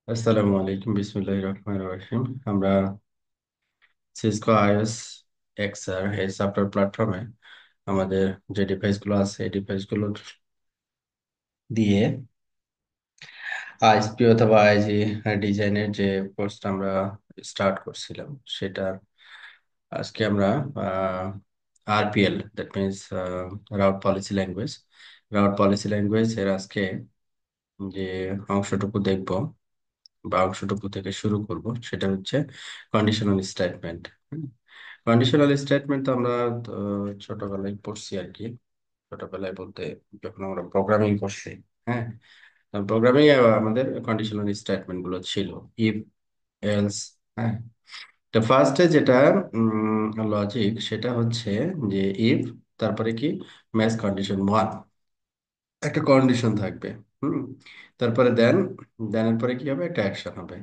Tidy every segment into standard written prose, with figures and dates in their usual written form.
আসসালামু আলাইকুম, বিসমিল্লাহির রহমানির রহিম। আমরা সিসকো আইএস এক্সআর এই সফটওয়্যার প্ল্যাটফর্মে আমাদের যে ডিভাইসগুলো আছে এই ডিভাইসগুলো দিয়ে আইএসপি অথবা আইজি ডিজাইনের যে কোর্সটা আমরা স্টার্ট করছিলাম সেটা আজকে আমরা RPL, that means route policy language, এর আজকে যে অংশটুকু দেখব বা অংশটুকু থেকে শুরু করব সেটা হচ্ছে কন্ডিশনাল স্টেটমেন্ট। কন্ডিশনাল স্টেটমেন্ট তো আমরা তো ছোটবেলায় পড়ছি আর কি। ছোটবেলায় বলতে যখন আমরা প্রোগ্রামিং করছি, হ্যাঁ, প্রোগ্রামিং আমাদের কন্ডিশনাল স্টেটমেন্ট গুলো ছিল ইফ, এলস। হ্যাঁ, তো ফার্স্টে যেটা লজিক সেটা হচ্ছে যে ইফ, তারপরে কি ম্যাচ কন্ডিশন ওয়ান, একটা কন্ডিশন থাকবে। হুম, তারপরে দেনের পরে কি হবে, একটা অ্যাকশন হবে।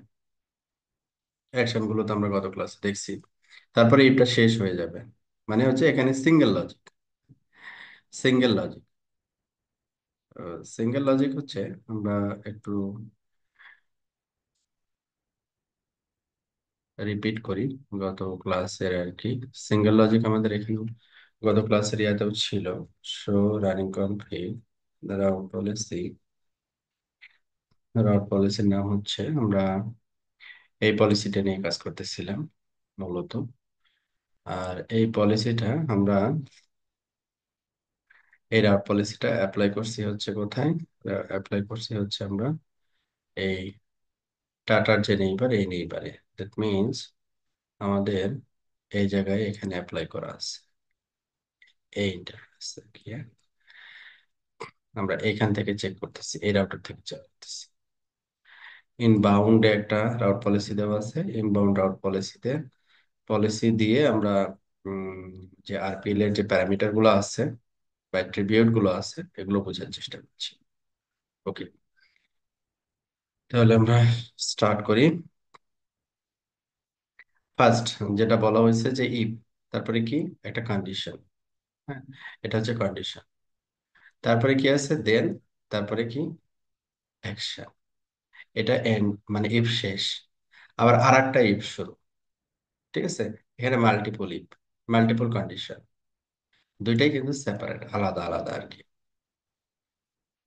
অ্যাকশন গুলো তো আমরা গত ক্লাসে দেখছি। তারপরে ইফটা শেষ হয়ে যাবে, মানে হচ্ছে এখানে সিঙ্গেল লজিক। সিঙ্গেল লজিক হচ্ছে, আমরা একটু রিপিট করি গত ক্লাসের আর কি। সিঙ্গেল লজিক আমাদের এখানে গত ক্লাসের ইয়াতেও ছিল। Show running config route policy, পলিসির নাম হচ্ছে, আমরা এই পলিসিটা নিয়ে কাজ করতেছিলাম মূলত। আর এই পলিসিটা আমরা, এই রাউট পলিসিটা অ্যাপ্লাই করছি হচ্ছে কোথায়, অ্যাপ্লাই করছি হচ্ছে আমরা এই টাটার যে নেইবার, এই নেইবারে। দ্যাট মিনস আমাদের এই জায়গায় এখানে অ্যাপ্লাই করা আছে এই ইন্টারফেস কি, হ্যাঁ? আমরা এখান থেকে চেক করতেছি, এই রাউটার থেকে চেক করতেছি। ইনবাউন্ডে একটা রাউট পলিসি দেওয়া আছে, ইনবাউন্ড রাউট পলিসিতে পলিসি দিয়ে আমরা উম, যে আরপিএল এর যে প্যারামিটার গুলো আছে বা অ্যাট্রিবিউট গুলো আছে এগুলো বোঝার চেষ্টা করছি। ওকে, তাহলে আমরা স্টার্ট করি। ফার্স্ট যেটা বলা হয়েছে যে ইফ, তারপরে কি একটা কন্ডিশন। হ্যাঁ, এটা হচ্ছে কন্ডিশন। তারপরে কি আছে দেন, তারপরে কি অ্যাকশন। এটা এন্ড, মানে ইফ শেষ, আবার আর একটা ইফ শুরু। ঠিক আছে, এখানে মাল্টিপল কন্ডিশন, দুইটাই কিন্তু সেপারেট, আলাদা আলাদা আর কি।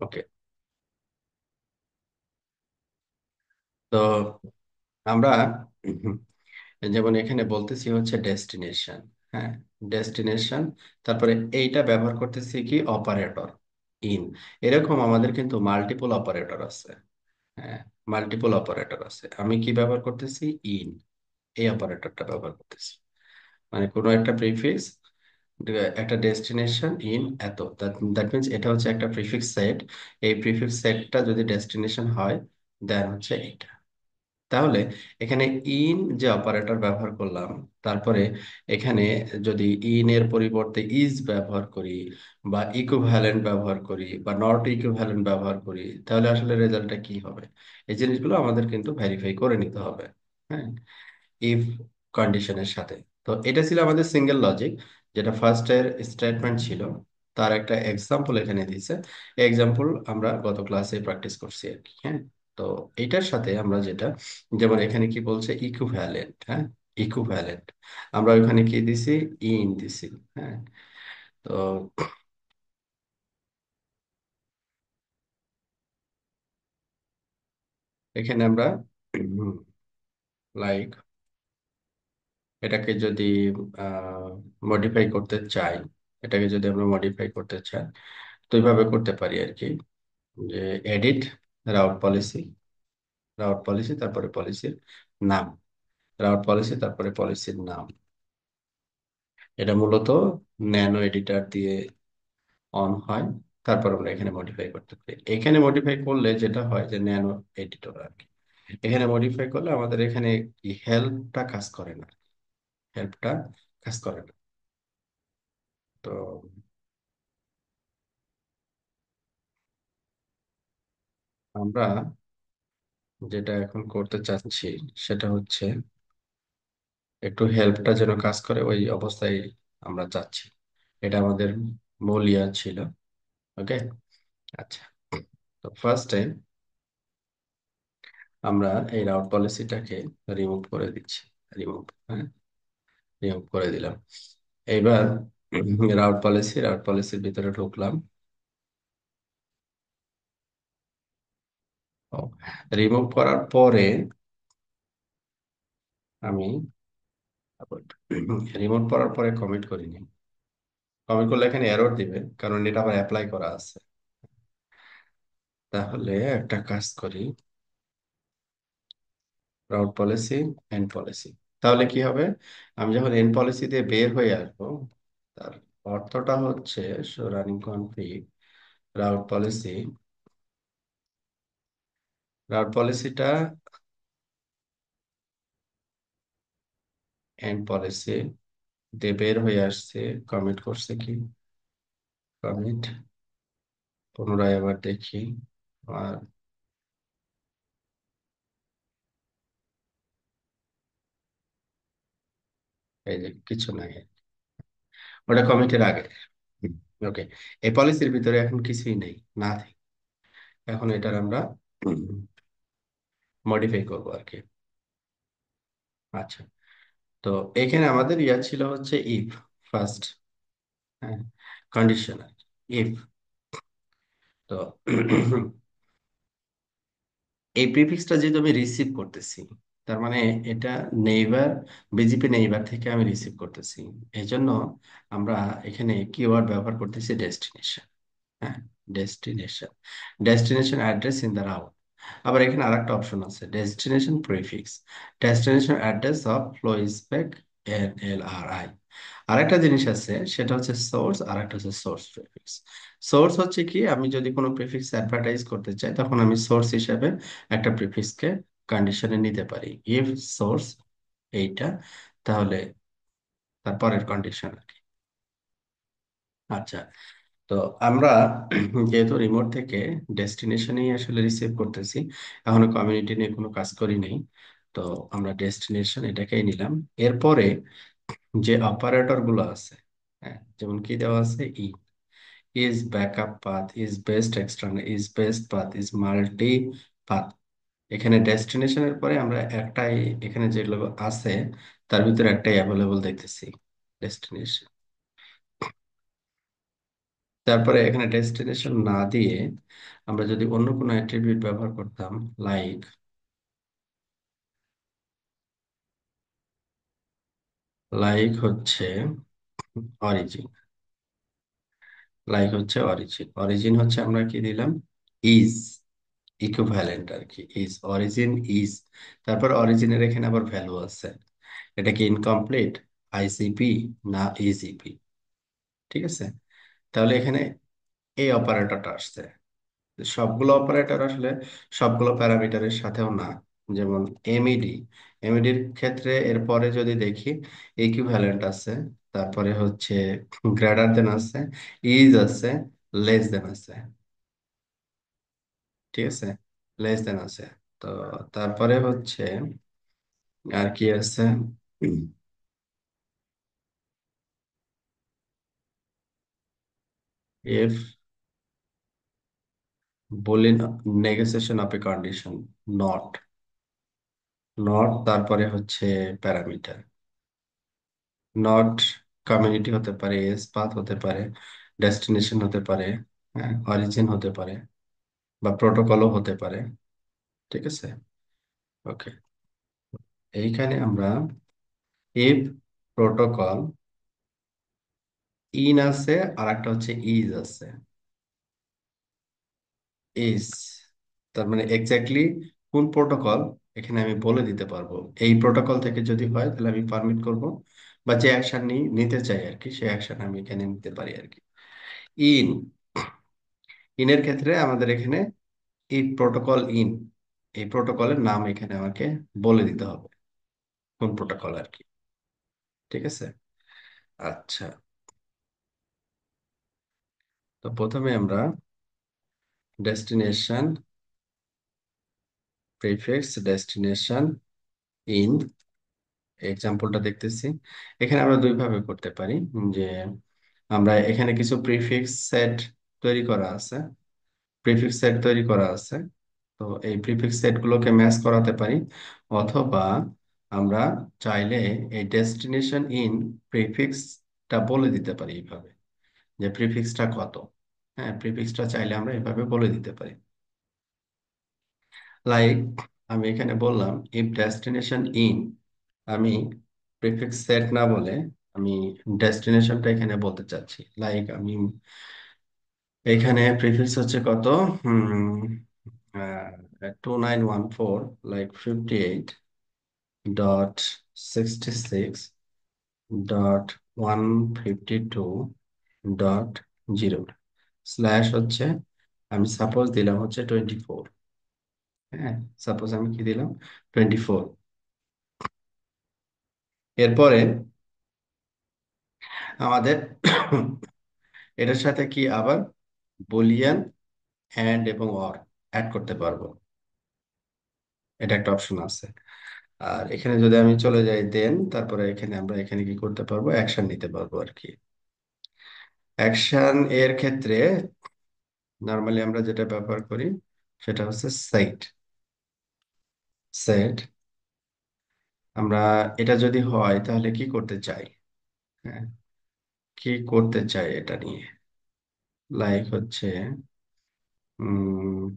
ওকে, তো আমরা উম, যেমন এখানে বলতেছি হচ্ছে ডেস্টিনেশন। হ্যাঁ, ডেস্টিনেশন, তারপরে এইটা ব্যবহার করতেছি কি অপারেটর ইন। এরকম আমাদের কিন্তু মাল্টিপল অপারেটর আছে। হ্যাঁ, মাল্টিপল অপারেটর আছে, আমি কি ব্যবহার করতেছি, ইন, এই অপারেটরটা ব্যবহার করতেছি। মানে কোনো একটা প্রিফিক্স, একটা ডেস্টিনেশন ইন এত, দ্যাট মিনস এটা হচ্ছে একটা প্রিফিক্স সেট। এই প্রিফিক্স সেটটা যদি ডেস্টিনেশন হয় দেন হচ্ছে এটা। তাহলে এখানে ইন যে অপারেটর ব্যবহার করলাম, তারপরে এখানে যদি ইন এর পরিবর্তে ইজ ব্যবহার করি বা ইকুইভ্যালেন্ট ব্যবহার করি বা নট ইকুইভ্যালেন্ট ব্যবহার করি, তাহলে আসলে রেজাল্টটা কি হবে, এই জিনিসগুলো আমাদের কিন্তু ভেরিফাই করে নিতে হবে। হ্যাঁ, ইফ কন্ডিশনের সাথে। তো এটা ছিল আমাদের সিঙ্গেল লজিক, যেটা ফার্স্ট এর স্টেটমেন্ট ছিল। তার একটা এক্সাম্পল এখানে দিয়েছে। এক্সাম্পল আমরা গত ক্লাসে প্র্যাকটিস করছি আর কি। হ্যাঁ, তো এটার সাথে আমরা যেটা, যেমন এখানে কি বলছে ইকুইভ্যালেন্ট। হ্যাঁ, ইকুইভ্যালেন্ট, আমরা ওখানে কি দিছি, ইন দিছি। হ্যাঁ, তো এখানে আমরা লাইক এটাকে যদি মডিফাই করতে চাই, এটাকে যদি আমরা মডিফাই করতে চাই তো এইভাবে করতে পারি আর কি, যে এডিট রাউট পলিসি তারপরে পলিসির নাম, রাউট পলিসি তারপরে পলিসির নাম। এটা মূলত ন্যানো এডিটর দিয়ে অন হয়। তারপর আমরা এখানে মডিফাই করতে পারি। এখানে মডিফাই করলে যেটা হয় যে ন্যানো এডিটর আর কি, এখানে মডিফাই করলে আমাদের এখানে হেল্পটা কাজ করে না, হেল্পটা কাজ করে না। তো আমরা যেটা এখন করতে চাচ্ছি সেটা হচ্ছে একটু হেল্পটা যেন কাজ করে ওই অবস্থায় আমরা চাচ্ছি। এটা আমাদের মূল ইয়া ছিল। ওকে, আচ্ছা, তো ফার্স্টে আমরা এই রাউট পলিসিটাকে রিমুভ করে দিচ্ছি। রিমুভ, হ্যাঁ, রিমুভ করে দিলাম। এবার রাউট পলিসির ভিতরে ঢুকলাম। রিমুভ করার পরে আমি রিমুভ করার পরে কমিট করিনি। কমিট করলে এখানে এরর দিবে, কারণ এটা আবার অ্যাপ্লাই করা আছে। তাহলে একটা কাজ করি, রাউট পলিসি, এন্ড পলিসি। তাহলে কি হবে, আমি যখন এন্ড পলিসি দিয়ে বের হয়ে আসবো, তার অর্থটা হচ্ছে running config route policy, route পলিসিটা এন্ড পলিসি দিয়ে বের হয়ে আসছে। কমিট করছে কি, কমিট, পুনরায় আবার দেখি। আর এই যে কিছু নাই, ওটা কমিটের আগে। ওকে, এই পলিসির ভিতরে এখন কিছুই নেই, না। এখন এটার আমরা মডিফাই করবো আর কি। আচ্ছা, তো এখানে আমাদের ইয়া ছিল হচ্ছে ইফ ফার্স্ট, হ্যাঁ, কন্ডিশন ইফ। তো এই প্রিফিক্সটা যেহেতু আমি রিসিভ করতেছি, তার মানে এটা নেইবার, বিজিপি নেইবার থেকে আমি রিসিভ করতেছি। এই জন্য আমরা এখানে কিওয়ার্ড ব্যবহার করতেছি ডেস্টিনেশন। হ্যাঁ, destination, destination address in the route. আবার এখানে আরেকটা অপশন আছে, destination prefix, destination address of flow spec, NLRI। আরেকটা জিনিস আছে, সেটা হচ্ছে সোর্স, আর একটা হচ্ছে সোর্স প্রিফিক্স। সোর্স হচ্ছে কি, আমি যদি কোনো প্রিফিক্স অ্যাডভার্টাইজ করতে চাই, তখন আমি সোর্স হিসাবে একটা প্রিফিক্সকে কন্ডিশনে নিতে পারি। ইফ সোর্স এইটা, তাহলে তারপরের কন্ডিশন আর কি। আচ্ছা, তো আমরা যেহেতু রিমোট থেকে ডেস্টিনেশনেই আসলে রিসিভ করতেছি, এখনো কমিউনিটি নিয়ে কোনো কাজ করি নাই। তো আমরা ডেস্টিনেশন এটাকেই নিলাম। এরপরে যে অপারেটর গুলো আছে, হ্যাঁ, যেমন কি দেওয়া আছে, is backup path, is best external, is best path, is multi path. এখানে ডেস্টিনেশনের পরে আমরা একটাই, এখানে যেগুলো আছে তার ভিতরে একটাই অ্যাভেলেবল দেখতেছি, ডেস্টিনেশন। তারপরে এখানে ডেস্টিনেশন না দিয়ে আমরা যদি অন্য কোনো অ্যাট্রিবিউট ব্যবহার করতাম, লাইক, লাইক হচ্ছে অরিজিন, লাইক হচ্ছে অরিজিন, অরিজিন হচ্ছে আমরা কি দিলাম, ইজ, ইকুইভ্যালেন্ট আর কি, ইজ অরিজিন ইজ। তারপর অরিজিনের এখানে আবার ভ্যালু আছে, এটা কি ইনকমপ্লিট, ICP না ইজিপি। ঠিক আছে, তাহলে এখানে এই অপারেটরটা আসছে। সবগুলো অপারেটর আসলে সবগুলো প্যারামিটারের সাথেও না। যেমন এমইডি, এমইডির ক্ষেত্রে এরপরে যদি দেখি, ইকুইভ্যালেন্ট আছে, তারপরে হচ্ছে গ্রেটার দেন আছে, ইজ আছে, লেস দেন আছে। ঠিক আছে, লেস দেন আছে। তো তারপরে হচ্ছে আর কি আছে, if boolean negotiation of A condition, not, not তারপরে হচ্ছে প্যারামিটার, নট কমিউনিটি হতে পারে, পাথ হতে পারে, ডেস্টিনেশন হতে পারে, হ্যাঁ, অরিজিন হতে পারে, বা প্রোটোকলও হতে পারে। ঠিক আছে, ওকে। এইখানে আমরা ইফ প্রোটোকল ইন আছে, আর একটা হচ্ছে ইজ আছে, ইজ, তার মানে এক্স্যাক্টলি কোন প্রোটোকল, এখানে আমি বলে দিতে পারবো। এই প্রোটোকল থেকে যদি হয় তাহলে আমি পারমিট করব, বা যে অ্যাকশন নিতে চাই আর কি, সেই অ্যাকশন আমি এখানে নিতে পারি আর কি। ইন, ইনের ক্ষেত্রে আমাদের এখানে এই প্রোটোকল ইন, এই প্রোটোকলের নাম এখানে আমাকে বলে দিতে হবে, কোন প্রোটোকল আর কি। ঠিক আছে, আচ্ছা। তো প্রথমে আমরা ডেস্টিনেশন প্রিফিক্স, ডেস্টিনেশন ইন এক্সাম্পলটা দেখতেছি। এখানে আমরা দুই ভাবে করতে পারি, যে আমরা এখানে কিছু প্রিফিক্স সেট তৈরি করা আছে, প্রিফিক্স সেট তৈরি করা আছে। তো এই প্রিফিক্স সেট গুলোকে ম্যাচ করাতে পারি, অথবা আমরা চাইলে এই ডেস্টিনেশন ইন প্রিফিক্সটা বলে দিতে পারি এইভাবে, যে প্রিফিক্সটা কত। হ্যাঁ, প্রিফিক্সটা চাইলে আমরা এইভাবে বলে দিতে পারি। লাইক আমি এখানে বললাম ইফ ডেস্টিনেশন ইন, আমি প্রিফিক্স সেট না বলে আমি ডেস্টিনেশনটা এখানে বলতে চাচ্ছি। লাইক আমি এখানে প্রিফিক্স হচ্ছে কত, 2914, লাইক 58.66.152.0 স্ল্যাশ হচ্ছে, আমি সাপোজ দিলাম হচ্ছে 24। হ্যাঁ, সাপোজ আমি কি দিলাম, 24। এরপরে আমাদের এটার সাথে কি আবার বুলিয়ান অ্যান্ড এবং অর অ্যাড করতে পারবো, এটা একটা অপশন আছে। আর এখানে যদি আমি চলে যাই দেন, তারপরে এখানে আমরা এখানে কি করতে পারবো, অ্যাকশন নিতে পারবো আর কি। অ্যাকশন এর ক্ষেত্রে নর্মালি আমরা যেটা ব্যবহার করি সেটা হচ্ছে সেট। সেট আমরা, এটা যদি হয় তাহলে কি করতে চাই, হ্যাঁ, কি করতে চাই এটা নিয়ে। লাইক হচ্ছে উম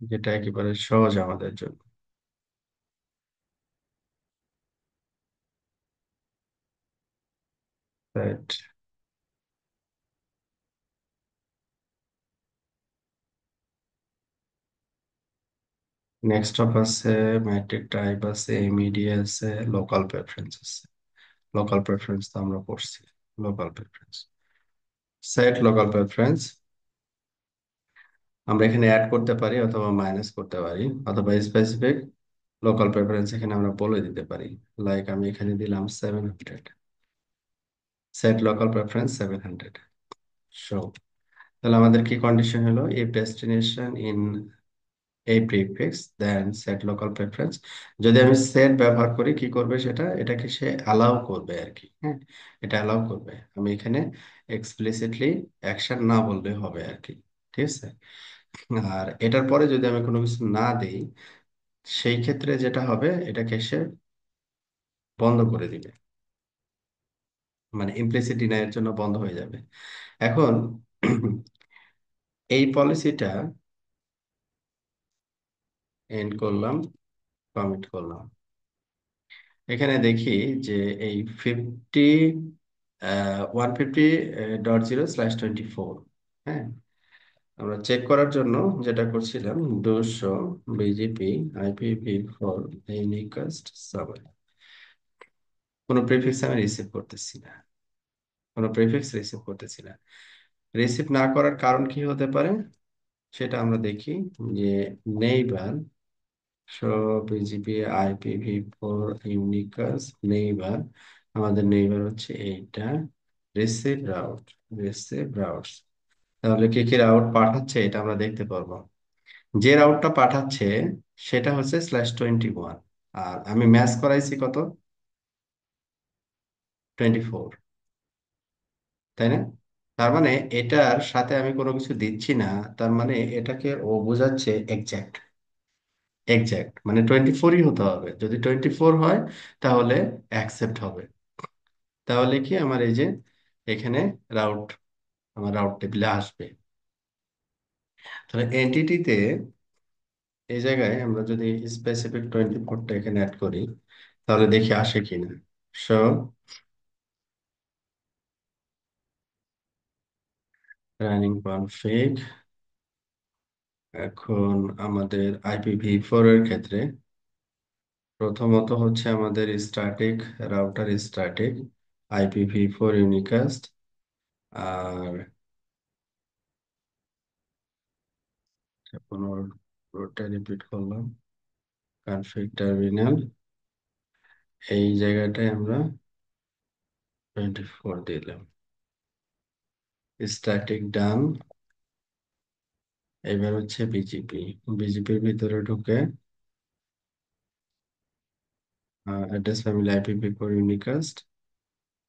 যেটা একেবারে সহজ আমাদের জন্য। সেট নেক্সট অপ আছে, ম্যাট্রিক টাইপ আছে, এমইডি আছে, লোকাল প্রেফারেন্স আছে। লোকাল প্রেফারেন্স তো আমরা পড়ছি। Local preference, set local preference আমরা এখানে অ্যাড করতে পারি অথবা মাইনাস করতে পারি, অথবা স্পেসিফিক লোকাল প্রেফারেন্স এখানে আমরা বলে দিতে পারি। লাইক আমি এখানে দিলাম 700, সেট লোকাল প্রেফারেন্স 700 শো। তাহলে আমাদের কি কন্ডিশন হলো, ইফ ডেস্টিনেশন ইন এই প্রিফিক্স দেন সেট লোকাল প্রেফারেন্স। যদি আমি সেট ব্যবহার করি কি করবে সেটা, এটাকে সে অ্যালাউ করবে আর কি। হ্যাঁ, এটা অ্যালাউ করবে, আমি এখানে এক্সপ্লিসিটলি অ্যাকশন না বললে হবে আর কি। ঠিক আছে। আর এটার পরে যদি আমি কোনো কিছু না দেই, সেই ক্ষেত্রে যেটা হবে এটাকে সে বন্ধ করে দিবে, মানে ইমপ্লিসিট ডিনাইয়ের জন্য বন্ধ হয়ে যাবে। এখন এই পলিসিটা এন্ড করলাম, কমিট করলাম। এখানে দেখি যে এই 150.0/24, হ্যাঁ, আমরা চেক করার জন্য যেটা করছিলাম, 200 BGP IPv4 ইউনিকাস্ট সার্ভার, কোনো প্রিফিক্স আমি রিসিভ করতেছি না, কোনো প্রিফিক্স রিসিভ করতেছি না। রিসিভ না করার কারণ কি হতে পারে সেটা আমরা দেখি, যে neighbour, so BGP IPv4 unicast neighbour, আমাদের নেইবার হচ্ছে এইটা, রিসিভ রাউট, রিসিভ রাউটস। তাহলে কি কি রাউট পাঠাচ্ছে এটা আমরা দেখতে পারবো। যে রাউটটা পাঠাচ্ছে সেটা হচ্ছে /21, আর আমি ম্যাচ করাইছি কত, 24, তাই না? তার মানে এটার সাথে আমি কোনো কিছু দিচ্ছি না, তার মানে এটাকে ও বোঝাচ্ছে এক্সাক্ট। এক্সাক্ট মানে 24ই হতে হবে, যদি 24 হয় তাহলে অ্যাকসেপ্ট হবে। তাহলে কি আমার এই যে এখানে রাউট, আমার রাউট টেবিলে আসবে। তাহলে এন্টিটিতে এই জায়গায় আমরা যদি স্পেসিফিক 24টা এখানে অ্যাড করি তাহলে দেখি আসে কিনা। সো রানিং কনফিগ, এখন আমাদের IPv4 এর ক্ষেত্রে প্রথমত হচ্ছে আমাদের static, router static IPv4 unicast. আর পুনরায় রিপিট করলাম, কনফিগ টার্মিনাল, এই জায়গাটায় আমরা 24 দিলাম, স্ট্যাটিক ডান। এবার হচ্ছে বিজিপি, বিজিপির ভিতরে ঢুকে অ্যাড্রেস ফ্যামিলি IPv4 ইউনিকাস্ট,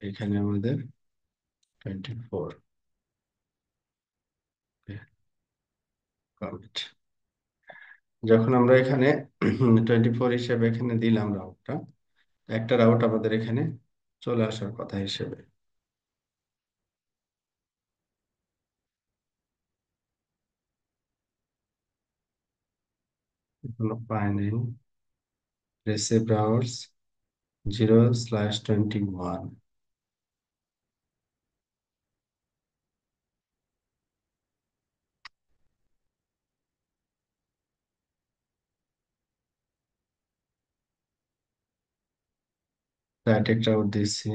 এখানে আমাদের 24। কমিট। যখন আমরা এখানে 24 হিসেবে এখানে দিলাম রাউটটা, একটা রাউট আমাদের এখানে চলে আসার কথা হিসেবে এখনো পাইনি। Receive routes 0/21। স্ট্যাটিক রাউট দিচ্ছি,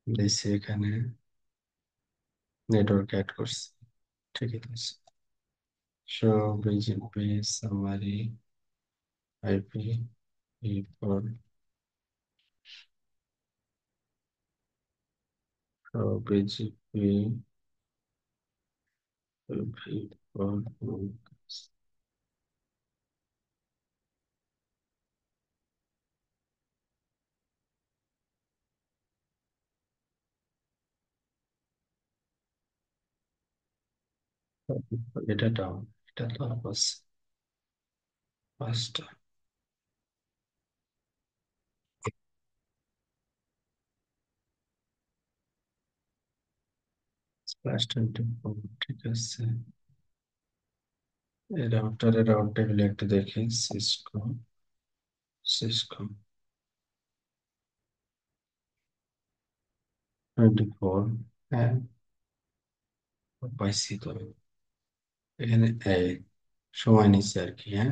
দিচ্ছি এখানে নেটওয়ার্ক অ্যাড করছি, ঠিক আছে। Show BGP summary IP for, show BGP IP for, এটা ডাউন, এটা তো বাস পাঁচটা /24, ঠিক আছে। এই রাউটারের রাউট টেবিল একটু দেখি, সিসকো, সিসকো 24। হ্যাঁ, পাইছি তো এখানে, এই সময় নিচ্ছে আর কি। হ্যাঁ,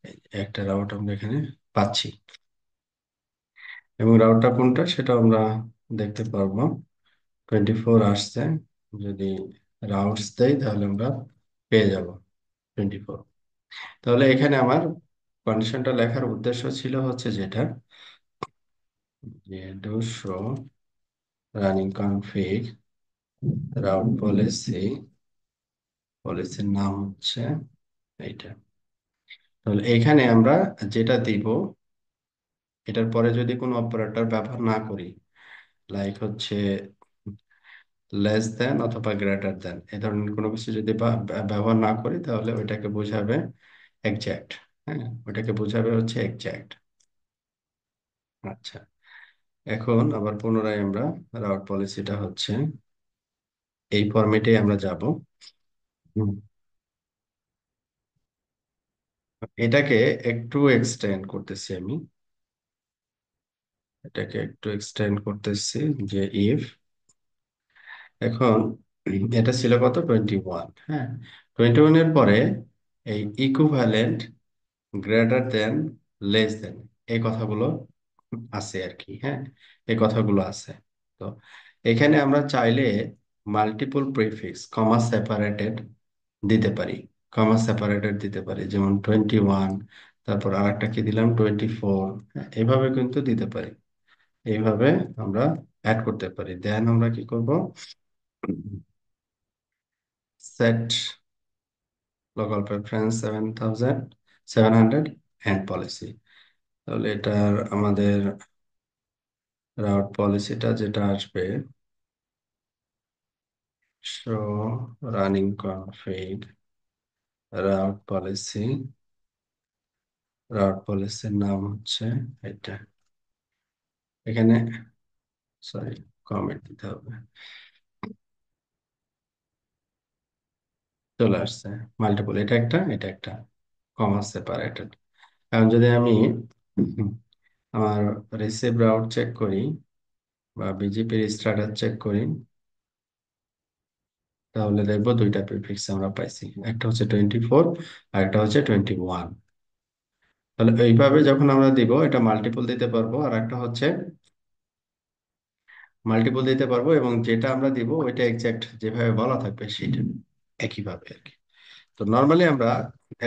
এই একটা রাউট আমরা এখানে পাচ্ছি, এবং রাউটটা কোনটা সেটা আমরা দেখতে পারবো। 24 আসছে, যদি রাউটস দেই তাহলে আমরা পেয়ে যাব 24। তাহলে এখানে আমার কন্ডিশনটা লেখার উদ্দেশ্য ছিল হচ্ছে যেটা, যে do show running config route policy, পলিসির নাম হচ্ছে এইটা। তাহলে এইখানে আমরা যেটা দিব, এটার পরে যদি কোনো অপারেটর ব্যবহার না করি, লাইক হচ্ছে লেস দেন অথবা গ্রেটার দেন, এ ধরনের কোনো কিছু যদি ব্যবহার না করি, তাহলে ওইটাকে বোঝাবে এক্সাক্ট। হ্যাঁ, ওইটাকে বোঝাবে হচ্ছে এক্সাক্ট। আচ্ছা, এখন আবার পুনরায় আমরা রাউট পলিসিটা হচ্ছে এই ফরম্যাটে আমরা যাব। হুম, এটাকে একটু এক্সটেন্ড করতেছি আমি, এটাকে একটু এক্সটেন্ড করতেছি, যে ইফ, এখন এটা ছিল কত, 21। হ্যাঁ, 21-এর পরে এই equivalent, greater than, less than, এই কথাগুলো আছে আর কি। হ্যাঁ, এই কথাগুলো আছে। তো এখানে আমরা চাইলে মাল্টিপল প্রিফিক্স কমা সেপারেটেড দিতে পারি, কমা সেপারেটেড দিতে পারি, যেমন 21, তারপর আর একটা কি দিলাম 24। এইভাবে কিন্তু দিতে পারি, এইভাবে আমরা অ্যাড করতে পারি। দেন আমরা কি করব, set local preference 7,700 and policy. তাহলে এটার আমাদের রাউট পলিসিটা যেটা আসবে, show running config route policy, route পলিসির নাম হচ্ছে এটা। এখানে সরি, কমেন্ট দিতে হবে, চলে আসছে মাল্টিপল, এটা একটা, এটা একটা, কমা সেপারেটেড। এখন যদি আমি আমার রিসিভ রাউট চেক করি বা বিজিপির স্ট্যাটাস চেক করি, তাহলে দেখবো দুইটা প্রিফিক্স আমরা পাইছি, একটা হচ্ছে 24 আর একটা হচ্ছে 21। তাহলে এইভাবে যখন আমরা দিব, এটা মাল্টিপল দিতে পারবো, আর একটা হচ্ছে মাল্টিপল দিতে পারবো, এবং যেটা আমরা দিব ওইটা এক্সাক্ট যেভাবে বলা থাকবে সেটা একইভাবে আর কি। তো নর্মালি আমরা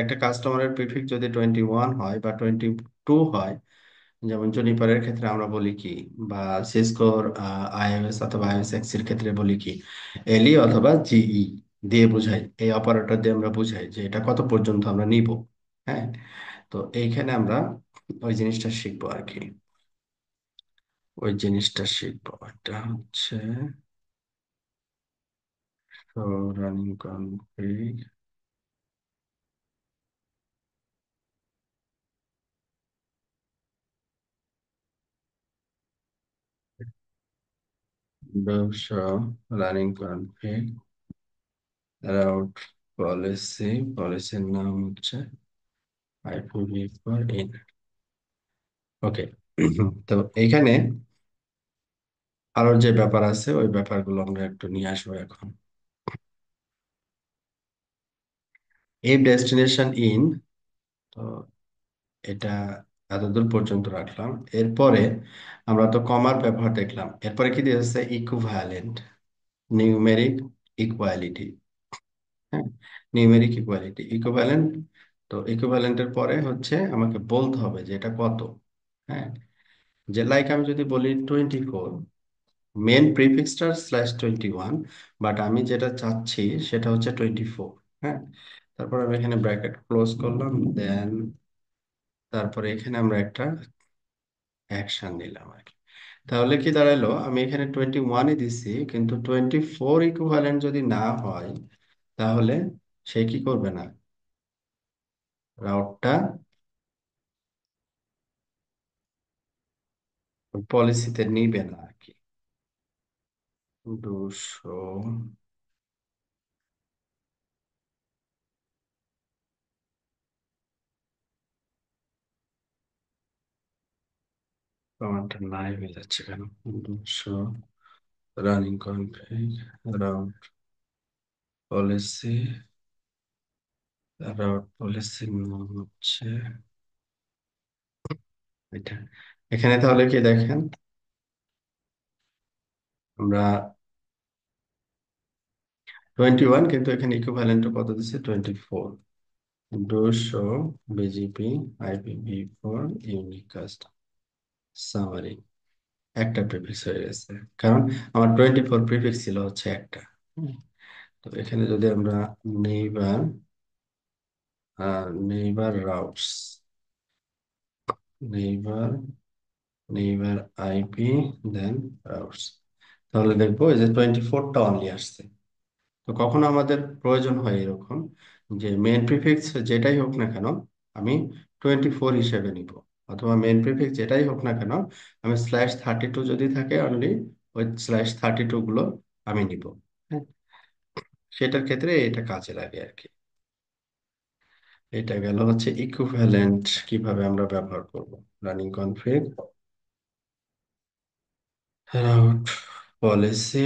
একটা কাস্টমারের প্রিফিক্স যদি 21 হয় বা 22 হয়, যেমন জুনিপারের ক্ষেত্রে আমরা বলি কি, বা সিসকোর আইএমএস অথবা আইএমএস এক্স এর ক্ষেত্রে বলি কি, এলই অথবা জিই দিয়ে বোঝাই, এই অপারেটর দিয়ে আমরা বুঝাই যে এটা কত পর্যন্ত আমরা নিব। হ্যাঁ, তো এইখানে আমরা ওই জিনিসটা শিখবো আর কি, ওই জিনিসটা শিখবো। এটা হচ্ছে তো রানিং কনফিগ ব্যবসা, রানিং কনফিগ, রাউট পলিসি, পলিসির নাম হচ্ছে IPv4 in। ওকে। তো এইখানে আরো যে ব্যাপার আছে ওই ব্যাপারগুলো আমরা একটু নিয়ে আসবো এখন। এই ডেস্টিনেশন ইন, তো এটা এতদূর পর্যন্ত রাখলাম। এরপরে আমরা তো কমার ব্যবহার দেখলাম, এরপরে কি দিয়েছে ইকুইভ্যালেন্ট, নিউমেরিক ইকুয়ালিটি। হ্যাঁ, নিউমেরিক ইকুয়ালিটি ইকুইভ্যালেন্ট। তো ইকুইভ্যালেন্টের পরে হচ্ছে আমাকে বলতে হবে যে এটা কত। হ্যাঁ, যে লাইক আমি যদি বলি 24, মেন প্রিফিক্সটা /21, বাট আমি যেটা চাচ্ছি সেটা হচ্ছে 24। হ্যাঁ, তারপর আমি এখানে ব্র্যাকেট ক্লোজ করলাম, দেন তারপরে এখানে আমরা একটা অ্যাকশন নিলাম আর কি। তাহলে কি দাঁড়ালো, আমি এখানে 21-ই দিছি, কিন্তু 24 ইকুইভ্যালেন্ট যদি না হয় তাহলে সে কি করবে না, রাউটটা পলিসিতে নিবে না আর কি। 200, কমান্ডটা নাই হয়ে যাচ্ছে কেন? 200 running config, route policy, route পলিসির নাম হচ্ছে এটা। এখানে তাহলে কি দেখেন, আমরা 21, কিন্তু এখানে ইকুইভ্যালেন্ট কত দিচ্ছে, 24। 200 বিজিপি IPv4 ইউনিকাস্ট সামারি, একটা প্রিফিক্স হয়ে গেছে, কারণ আমার 24 প্রিফিক্স ছিল হচ্ছে একটা। হুম, তো এখানে যদি আমরা neighbour, neighbour routes, neighbour, neighbour IP, then routes, তাহলে দেখবো এই যে 24টা অনলি আসছে। তো কখনো আমাদের প্রয়োজন হয় এরকম যে মেন প্রিফিক্স যেটাই হোক না কেন আমি 24 হিসেবে নিব, অথবা মেন প্রিফিক্স যেটাই হোক না কেন আমি /32 যদি থাকে অনলি, ওই /32 গুলো আমি নিব। হ্যাঁ, সেটার ক্ষেত্রে এটা কাজে লাগে আর কি। এটা গেল হচ্ছে ইকুইভ্যালেন্ট কিভাবে আমরা ব্যবহার করব। Running config, route policy,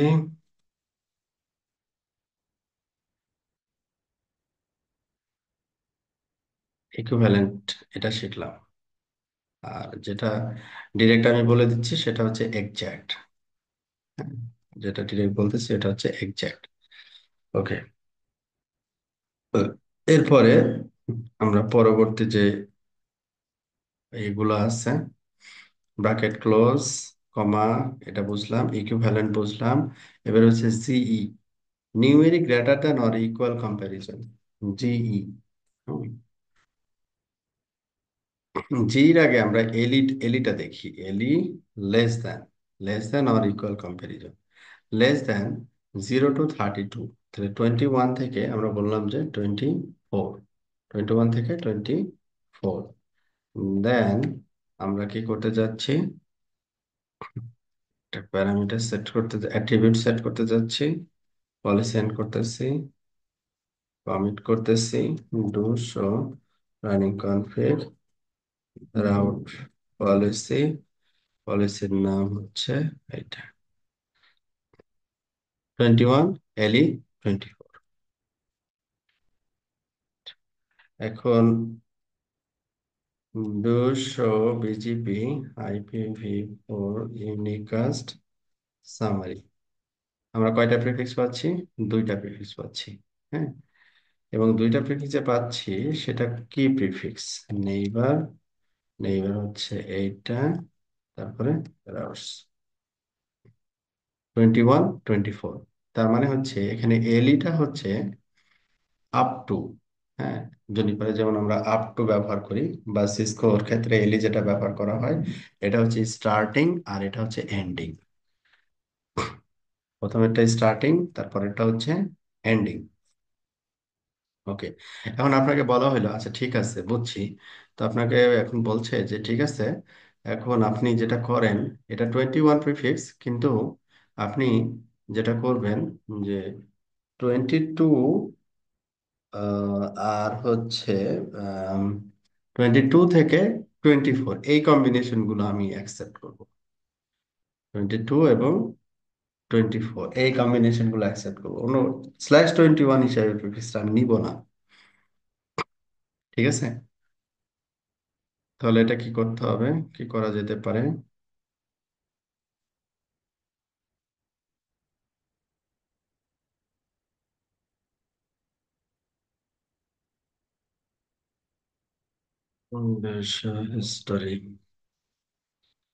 equivalent, এটা শিখলাম। আর যেটা ডিরেক্ট আমি বলে দিচ্ছি সেটা হচ্ছে এক্সাক্ট। যেটা ডিরেক্ট বলতেছি এটা হচ্ছে এক্সাক্ট। ওকে। এরপরে আমরা পরবর্তী যে এইগুলো আছে, ব্র্যাকেট ক্লোজ, কমা, এটা বুঝলাম, ইকুইভ্যালেন্ট বুঝলাম। এবার হচ্ছে GE, numeric greater than or equal comparison, GE. জির আগে আমরা এলিটা দেখি, LE less than, less than or equal comparison, less than 0 to 32। তাহলে 21 থেকে আমরা বললাম যে 24, 21 থেকে 24। দেন আমরা কি করতে যাচ্ছি, একটা প্যারামিটার সেট করতে, অ্যাট্রিবিউট সেট করতে যাচ্ছি, পলিসি এন্ড করতেছি, কমিট করতেছি, do show running config, route policy, পলিসির নাম হচ্ছে এটা 21 এলই 24। এখন 200 বিজিপি IPv4 ইউনিকাস্ট সামারি, আমরা কয়টা প্রিফিক্স পাচ্ছি, দুইটা প্রিফিক্স পাচ্ছি। হ্যাঁ, এবং দুইটা প্রিফিক্স যে পাচ্ছি সেটা কি প্রিফিক্স, নেইবার, নেইবার হচ্ছে এইটা, তারপরে রাউটস 21 24। তার মানে হচ্ছে এখানে এলিটা হচ্ছে আপ টু। হ্যাঁ, জনিপারে যেমন আমরা আপ টু ব্যবহার করি, বা সিসকোর ক্ষেত্রে এলি যেটা ব্যবহার করা হয়, এটা হচ্ছে স্টার্টিং আর এটা হচ্ছে এন্ডিং। প্রথমেরটা স্টার্টিং, তারপরেরটা হচ্ছে এন্ডিং। ওকে, এখন আপনাকে বলা হলো আচ্ছা ঠিক আছে বুঝছি। তো আপনাকে এখন বলছে যে ঠিক আছে, এখন আপনি যেটা করেন এটা 21 প্রিফিক্স, কিন্তু আপনি যেটা করবেন যে 22 আর হচ্ছে 22 থেকে 24 এই কম্বিনেশন গুলো আমি অ্যাকসেপ্ট করব। 22 এবং 24 এই কম্বিনেশন গুলো অ্যাকসেপ্ট করবো, অন্য /21 হিসাবে প্রিফিক্সটা আমি নিব না। ঠিক আছে, তাহলে এটা কি করতে হবে, কি করা যেতে পারে? হিস্টোরি,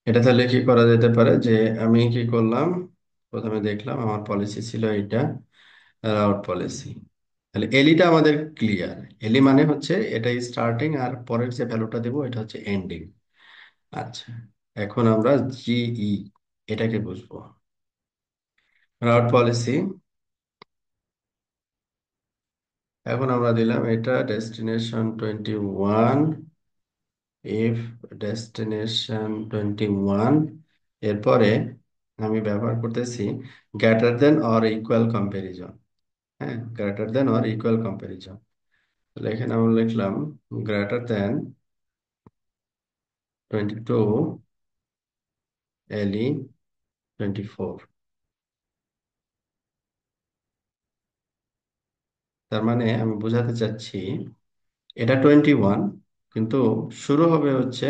এটা তাহলে কি করা যেতে পারে যে আমি কি করলাম, প্রথমে দেখলাম আমার পলিসি ছিল এইটা, রাউট পলিসি। তাহলে এলিটা আমাদের ক্লিয়ার, এলি মানে হচ্ছে এটাই স্টার্টিং আর পরের যে ভ্যালুটা দেবো এটা হচ্ছে এন্ডিং। আচ্ছা, এখন আমরা জিই এটাকে বুঝবো। রাউট পলিসি, এখন আমরা দিলাম এটা ডেস্টিনেশন 21, ইফ ডেস্টিনেশন 21, এরপরে আমি ব্যবহার করতেছি greater than or equal comparison. হ্যাঁ, greater than or equal comparison. তাহলে এখানে আমরা লিখলাম গ্রেটার দেন 22 এলি 24। তার মানে আমি বোঝাতে চাচ্ছি এটা 21, কিন্তু শুরু হবে হচ্ছে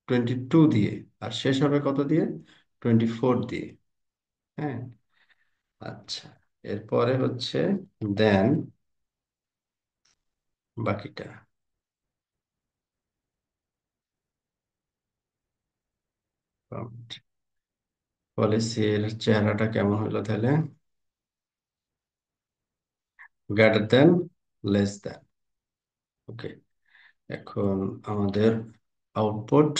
22 দিয়ে, আর শেষ হবে কত দিয়ে? 24 দিয়ে। হ্যাঁ, আচ্ছা, এরপরে হচ্ছে দেন বাকিটা। পলিসির চেহারাটা কেমন হলো তাহলে? Greater than, less than. Okay, এখন আমাদের আউটপুট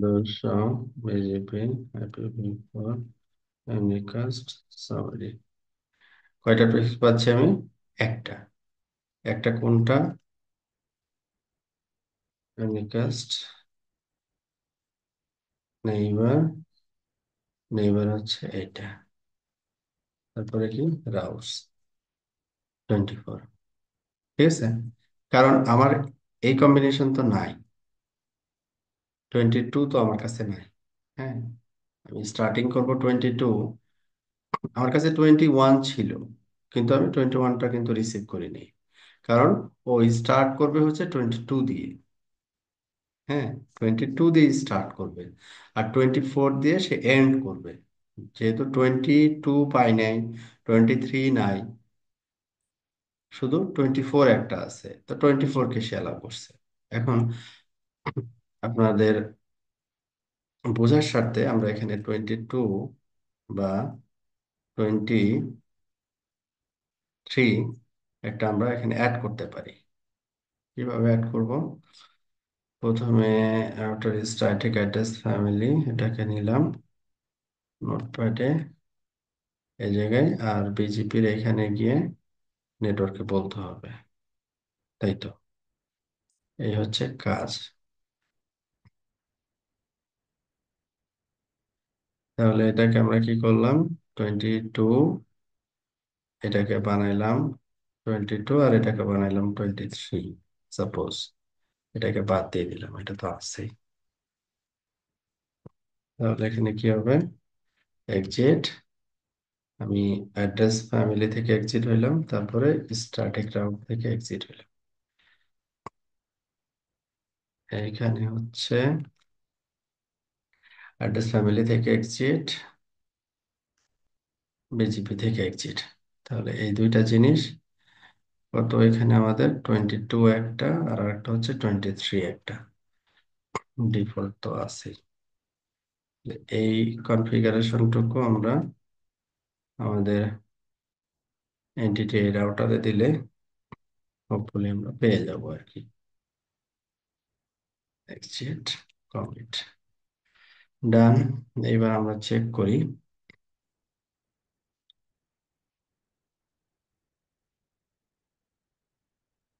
দর্শা বিজেপি হ্যাপি বিফোর কাস্ট সামারি। কয়টা প্রেফিক্স পাচ্ছি আমি? একটা। একটা কোনটা? কাস্ট, নেইবার, নেইবার হচ্ছে এটা, তারপরে কি? রাউস 24। ঠিক আছে, কারণ আমার এই কম্বিনেশন তো নাই, 22 তো আমার কাছে নাই। হ্যাঁ, আমি স্টার্টিং করব 22, আমার কাছে 21 ছিল, কিন্তু আমি 21টা কিন্তু রিসিভ করিনি, কারণ ও স্টার্ট করবে হচ্ছে 22 দিয়ে। হ্যাঁ, 22 দিয়ে স্টার্ট করবে, আর 24 দিয়ে সে এন্ড করবে। যেহেতু 22 পাই নাই, 23 নাই, শুধু 24 একটা আছে, তো 24 কে সে অ্যালাউ করছে। এখন আপনাদের বোঝার স্বার্থে আমরা এখানে 22 বা 23 একটা আমরা এখানে অ্যাড করতে পারি। কিভাবে অ্যাড করব? প্রথমে আউটার স্ট্যাটিক অ্যাড্রেস ফ্যামিলি এটাকে নিলাম নোটপ্যাডে এই জায়গায়, আর বিজিপির এখানে গিয়ে নেটওয়ার্কে বলতে হবে, তাই তো? এই হচ্ছে কাজ। তাহলে এটাকে আমরা কি করলাম? 22 এটাকে বানাইলাম 22, আর এটাকে বানাইলাম 23, সাপোজ। এটাকে বাদ দিয়ে দিলাম, এটা তো আছেই। তাহলে এখানে কি হবে? এক্সিট, আমি অ্যাড্রেস ফ্যামিলি থেকে এক্সিট হইলাম, তারপরে স্ট্যাটিক রাউট থেকে এক্সিট হইলাম। এইখানে হচ্ছে অ্যাড্রেস ফ্যামিলি থেকে এক্সিট, বিজিপি থেকে এক্সিট। তাহলে এই দুইটা জিনিস কত এখানে আমাদের? 22 একটা, আর একটা হচ্ছে 23 একটা, ডিফল্ট তো আছে। এই কনফিগারেশনটুকু আমরা আমাদের এন্টিটি রাউটারে দিলে হোপফুলি আমরা পেয়ে যাবো আর কি। এক্সিট, কমিট, ডান। এবার আমরা চেক করি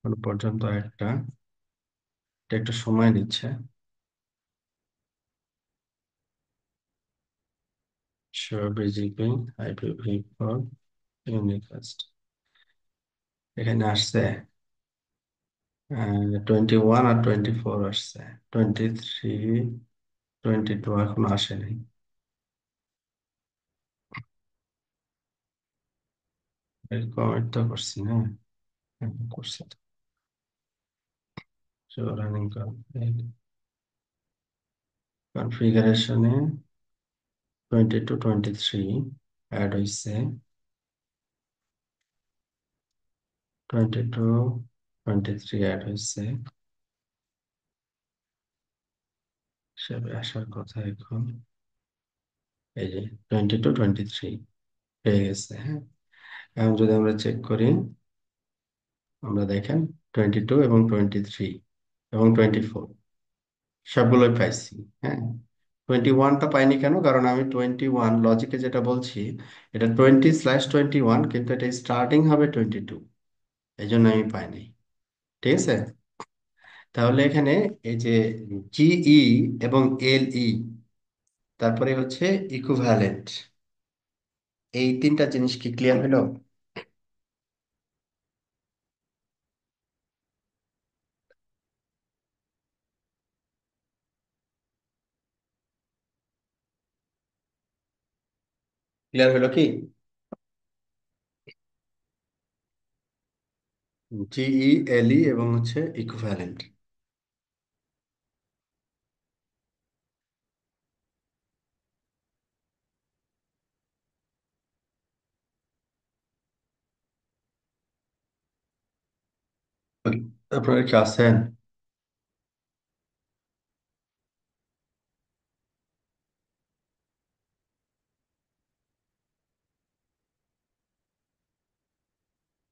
কোন পর্যন্ত এটা একটু সময় নিচ্ছে। Show BGP IPv four unicast, এখানে আসছে 21 আর 24 আসছে, 23 22 এখনো আসেনি। কমেন্ট তো করছি না? হ্যাঁ, করছি তো। রানিং কনফিগারেশনে 22 23 অ্যাড হয়েছে, 22 23 অ্যাড হয়েছে, হিসাবে আসার কথা এখন। এই যে 22 23 হয়ে গেছে, হ্যাঁ। এখন যদি আমরা চেক করি, আমরা দেখেন 22 এবং 23 এবং 24 সবগুলোই পাইছি, হ্যাঁ। 21টা পাইনি কেন? কারণ আমি 21 লজিকে যেটা বলছি, এটা 20/21, কিন্তু এটা স্টার্টিং হবে 22, এই জন্য আমি পাইনি। ঠিক আছে। তাহলে এখানে এই যে জিই এবং এলই, তারপরে হচ্ছে ইকুইভ্যালেন্ট, এই তিনটা জিনিস কি ক্লিয়ার হলো? ক্লিয়ার হলো কি? জিই, এলই এবং হচ্ছে ইকুইভ্যালেন্ট। আপনারা কি আছেন?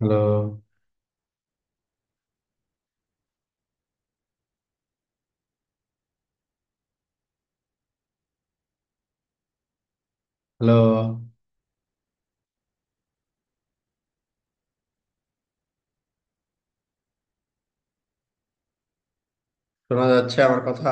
হ্যালো? হ্যালো? শোনা যাচ্ছে আমার কথা?